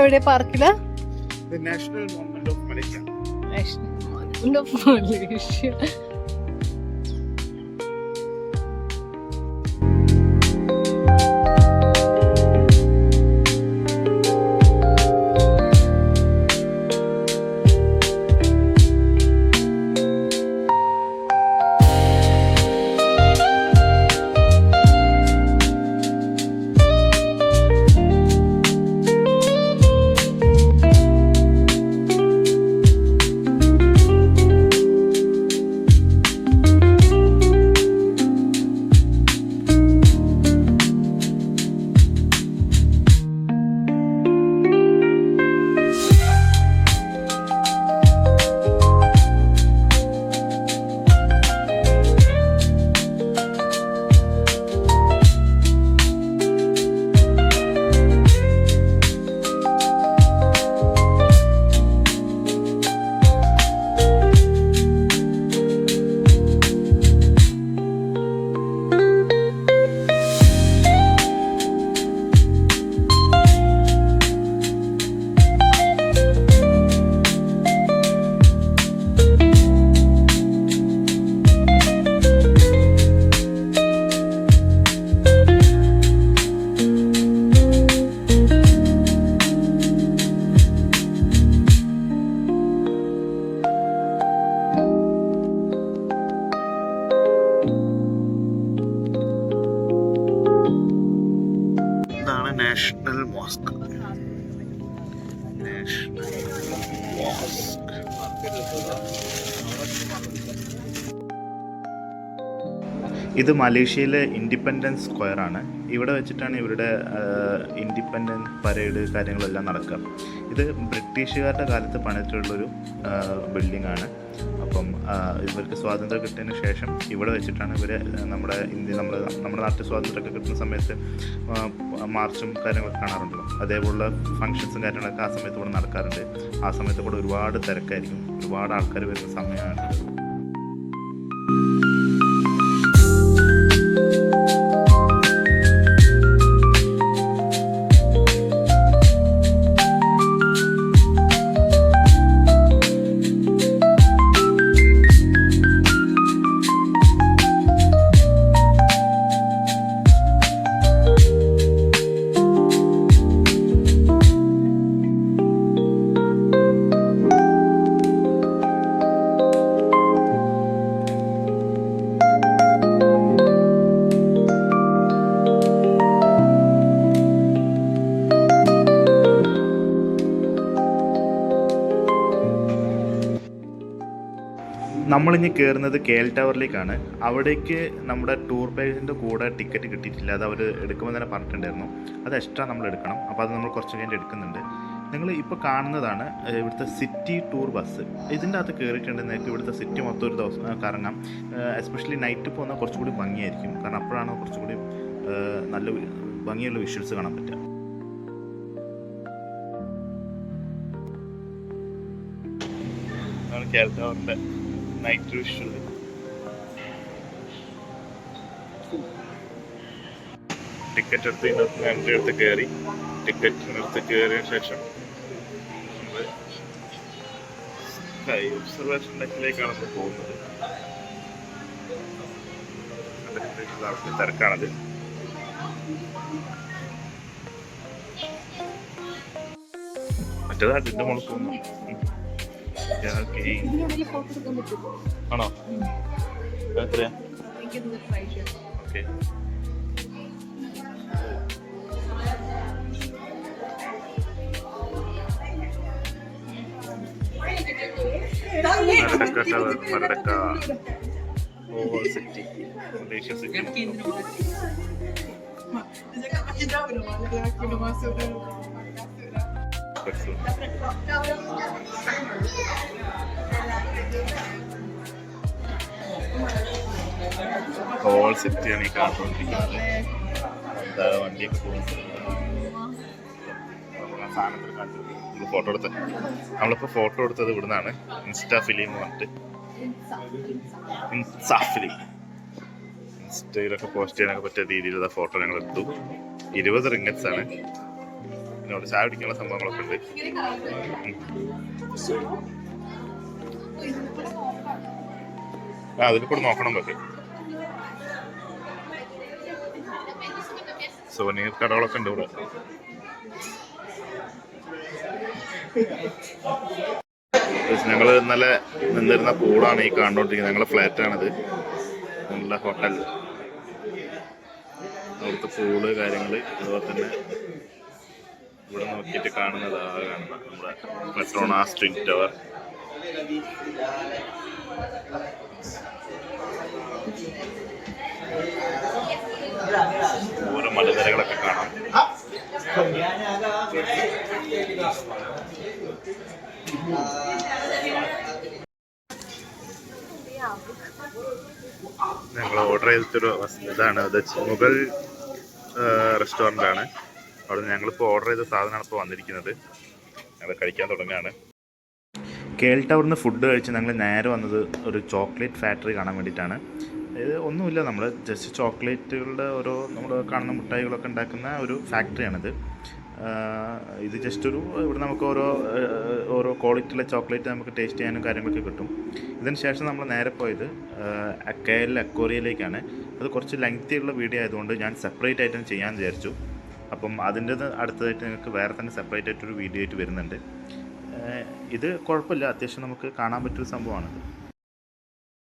എവിടെ പാർക്കില national monument of Malaysia. National monument of Malaysia. National mosque. National mosque. ഇത് മലേഷ്യയിലെ ഇൻഡിപെൻഡൻസ് സ്ക്വയർ ആണ്. ഇവിടെ വെച്ചിട്ടാണ് ഇവരുടെ ഇൻഡിപെൻഡൻസ് പരേഡ് കാര്യങ്ങളെല്ലാം നടക്കുക. ഇത് ബ്രിട്ടീഷുകാരുടെ കാലത്ത് പണിതിട്ടുള്ളൊരു ബിൽഡിംഗ് ആണ്. അപ്പം ഇവർക്ക് സ്വാതന്ത്ര്യം കിട്ടിയതിന് ശേഷം ഇവിടെ വെച്ചിട്ടാണ് ഇവർ നമ്മുടെ നാട്ടിൽ സ്വാതന്ത്ര്യമൊക്കെ കിട്ടുന്ന സമയത്ത് മാർച്ചും കാര്യങ്ങളൊക്കെ കാണാറുണ്ടല്ലോ, അതേപോലുള്ള ഫങ്ഷൻസും കാര്യങ്ങളൊക്കെ ആ സമയത്ത് ഇവിടെ നടക്കാറുണ്ട്. ആ സമയത്ത് കൂടെ ഒരുപാട് തിരക്കായിരിക്കും, ഒരുപാട് ആൾക്കാർ വരുന്ന സമയമാണ്. നമ്മളിനി കയറുന്നത് KL ടവറിലേക്കാണ്. അവിടേക്ക് നമ്മുടെ ടൂർ പാക്കേജിൻ്റെ കൂടെ ടിക്കറ്റ് കിട്ടിയിട്ടില്ല. അത് അവർ എടുക്കുമ്പോൾ തന്നെ പറഞ്ഞിട്ടുണ്ടായിരുന്നു. അത് എക്സ്ട്രാ നമ്മൾ എടുക്കണം. അപ്പോൾ അത് നമ്മൾ കുറച്ച് കഴിഞ്ഞ് എടുക്കുന്നുണ്ട്. നിങ്ങൾ ഇപ്പോൾ കാണുന്നതാണ് ഇവിടുത്തെ സിറ്റി ടൂർ ബസ്. ഇതിൻ്റെ അകത്ത് കയറിയിട്ടുണ്ടെങ്കിൽ നിങ്ങൾക്ക് ഇവിടുത്തെ സിറ്റി മൊത്തം ഒരു ദിവസം കറങ്ങാം. എസ്പെഷ്യലി നൈറ്റ് പോകുന്ന കുറച്ചുകൂടി ഭംഗിയായിരിക്കും. കാരണം അപ്പോഴാണ് കുറച്ചുകൂടി നല്ല ഭംഗിയുള്ള വിഷ്വൽസ് കാണാൻ പറ്റുക. KL ടവറിൻ്റെ നൈറ്റ് വിഷ്വൽ. ടിക്കറ്റ് എടുത്ത് കയറി, ടിക്കറ്റ് എടുത്ത് കയറിയ ശേഷം സ്കൈ ഒബ്സർവേഷൻ ഡെക്കിലേക്കാണ് നമ്മൾ പോകുന്നത്. തിരക്കാണത്. മറ്റേത് അതിൻ്റെ മുകളിൽ പോകുന്നു. ആണോ? എത്രയാ? ഓക്കെ. മരടക്ക over city, Malaysia city. Whole സിറ്റിയാണ് ഈ കാണുകൊണ്ടിരിക്കുന്നത്. എന്താ വണ്ടിയൊക്കെ പോകുന്നത്. സാധനത്തിൽ കണ്ടു നമ്മൾ ഫോട്ടോ എടുത്ത്. നമ്മളിപ്പോൾ ഫോട്ടോ എടുത്തത് ഇവിടുന്നാണ്. ഇൻസ്റ്റാ ഫിലിം എന്ന് പറഞ്ഞിട്ട്. ഇൻസ്റ്റയിലൊക്കെ പോസ്റ്റ് ചെയ്യാനൊക്കെ പറ്റിയ രീതിയിലുള്ള ഫോട്ടോ ഞങ്ങൾ എടുത്തു. 20 റിംഗറ്റ്സ് ആണ്. അവിടെ ചായ കുടിക്കാനുള്ള സംഭവങ്ങളൊക്കെ ഉണ്ട്. അതിൽ കൂടെ നോക്കണം പറ്റും. സുവനീർ കടകളൊക്കെ ഉണ്ട് ഇവിടെ. ഞങ്ങൾ ഇന്നലെ നിന്നിരുന്ന പൂളാണ് ഈ കണ്ടുകൊണ്ടിരിക്കുന്നത്. ഞങ്ങളുടെ ഫ്ലാറ്റാണിത്. നല്ല ഹോട്ടൽ, അവിടുത്തെ പൂള് കാര്യങ്ങൾ. അതുപോലെ തന്നെ ഇവിടെ നോക്കിയിട്ട് കാണുന്നതാണ് നമ്മുടെ പെട്രോണാസ് ട്വിൻ ടവർ. ഓരോ മലനിരകളൊക്കെ കാണാം. ഞങ്ങൾ ഓർഡർ ചെയ്തിട്ടൊരു ഇതാണ്, അത് മുഗൾ റെസ്റ്റോറൻ്റ് ആണ്. അവിടെ ഞങ്ങളിപ്പോൾ ഓർഡർ ചെയ്ത സാധനമാണ് ഇപ്പോൾ വന്നിരിക്കുന്നത്. ഞങ്ങൾ കഴിക്കാൻ തുടങ്ങുകയാണ്. കേൾ ടവറിന് ഫുഡ് കഴിച്ച് ഞങ്ങൾ നേരെ വന്നത് ഒരു ചോക്ലേറ്റ് ഫാക്ടറി കാണാൻ വേണ്ടിയിട്ടാണ്. ഇത് ഒന്നുമില്ല, നമ്മൾ ജസ്റ്റ് ചോക്ലേറ്റുകളുടെ നമ്മൾ കാണുന്ന മിഠായികളൊക്കെ ഉണ്ടാക്കുന്ന ഒരു ഫാക്ടറിയാണിത്. ഇത് ജസ്റ്റ് ഇവിടെ നമുക്ക് ഓരോ ക്വാളിറ്റിയുള്ള ചോക്ലേറ്റ് നമുക്ക് ടേസ്റ്റ് ചെയ്യാനും കാര്യങ്ങളൊക്കെ കിട്ടും. ഇതിന് ശേഷം നമ്മൾ നേരെ പോയത് KL അക്വേറിയയിലേക്കാണ്. അത് കുറച്ച് ലെങ്തിയുള്ള വീഡിയോ ആയതുകൊണ്ട് ഞാൻ സെപ്പറേറ്റ് ആയിട്ട് ചെയ്യാൻ വിചാരിച്ചു. അപ്പം അതിൻ്റെ അടുത്തതായിട്ട് നിങ്ങൾക്ക് വേറെ തന്നെ സെപ്പറേറ്റ് ആയിട്ടൊരു വീഡിയോ ആയിട്ട് വരുന്നുണ്ട്. ഇത് കുഴപ്പമില്ല, അത്യാവശ്യം നമുക്ക് കാണാൻ പറ്റിയൊരു സംഭവമാണിത്.